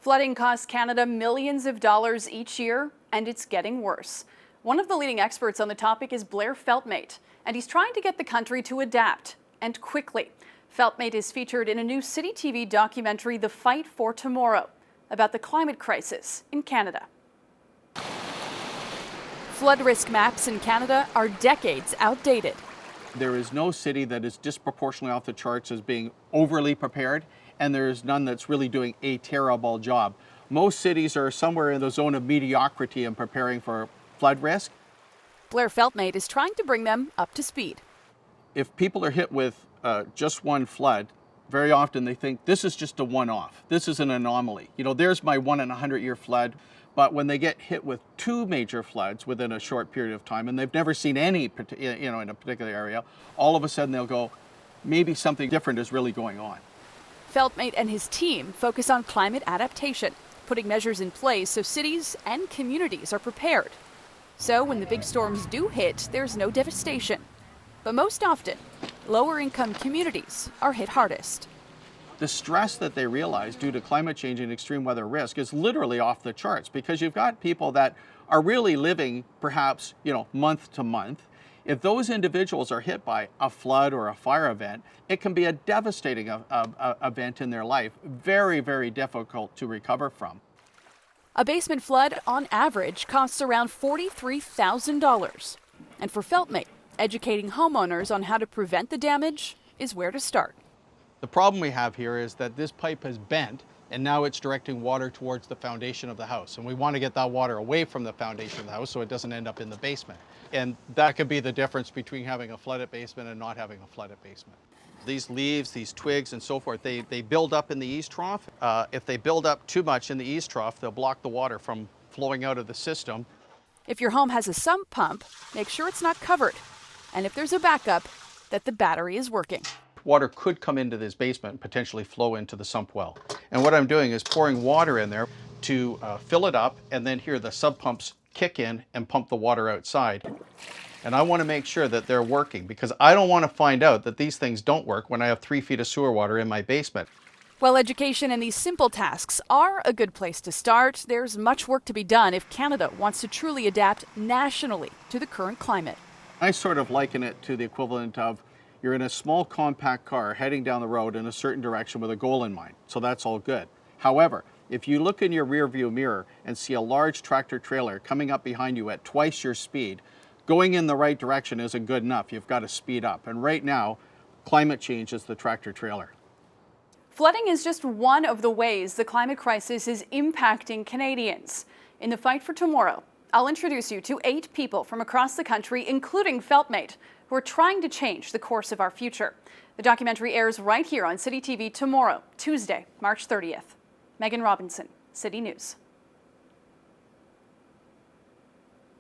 Flooding costs Canada millions of dollars each year, and it's getting worse. One of the leading experts on the topic is Blair Feltmate, and he's trying to get the country to adapt, and quickly. Feltmate is featured in a new City TV documentary, The Fight for Tomorrow, about the climate crisis in Canada. Flood risk maps in Canada are decades outdated. There is no city that is disproportionately off the charts as being overly prepared, and there is none that's really doing a terrible job. Most cities are somewhere in the zone of mediocrity in preparing for flood risk. Blair Feltmate is trying to bring them up to speed. If people are hit with just one flood, very often they think this is just a one-off. This is an anomaly. You know, there's my 1 in a 100-year flood. But when they get hit with two major floods within a short period of time, and they've never seen any, in a particular area, all of a sudden they'll go, maybe something different is really going on. Feltmate and his team focus on climate adaptation, putting measures in place so cities and communities are prepared. So when the big storms do hit, there's no devastation. But most often, lower-income communities are hit hardest. The stress that they realize due to climate change and extreme weather risk is literally off the charts, because you've got people that are really living perhaps, month to month. If those individuals are hit by a flood or a fire event, it can be a devastating event in their life, very, very difficult to recover from. A basement flood, on average, costs around $43,000. And for Feltmate, educating homeowners on how to prevent the damage is where to start. The problem we have here is that this pipe has bent, and now it's directing water towards the foundation of the house. And we want to get that water away from the foundation of the house so it doesn't end up in the basement. And that could be the difference between having a flooded basement and not having a flooded basement. These leaves, these twigs and so forth, they build up in the eaves trough. If they build up too much in the eaves trough, they'll block the water from flowing out of the system. If your home has a sump pump, make sure it's not covered. And if there's a backup, that the battery is working. Water could come into this basement and potentially flow into the sump well. And what I'm doing is pouring water in there to fill it up, and then here the sub pumps kick in and pump the water outside. And I want to make sure that they're working, because I don't want to find out that these things don't work when I have 3 feet of sewer water in my basement. While education and these simple tasks are a good place to start, there's much work to be done if Canada wants to truly adapt nationally to the current climate. I sort of liken it to the equivalent of you're in a small compact car heading down the road in a certain direction with a goal in mind. So that's all good. However, if you look in your rear view mirror and see a large tractor trailer coming up behind you at twice your speed, going in the right direction isn't good enough. You've got to speed up. And right now, climate change is the tractor trailer. Flooding is just one of the ways the climate crisis is impacting Canadians. In the Fight for Tomorrow, I'll introduce you to 8 people from across the country, including Feltmate, who are trying to change the course of our future. The documentary airs right here on City TV tomorrow, Tuesday, March 30th. Megan Robinson, City News.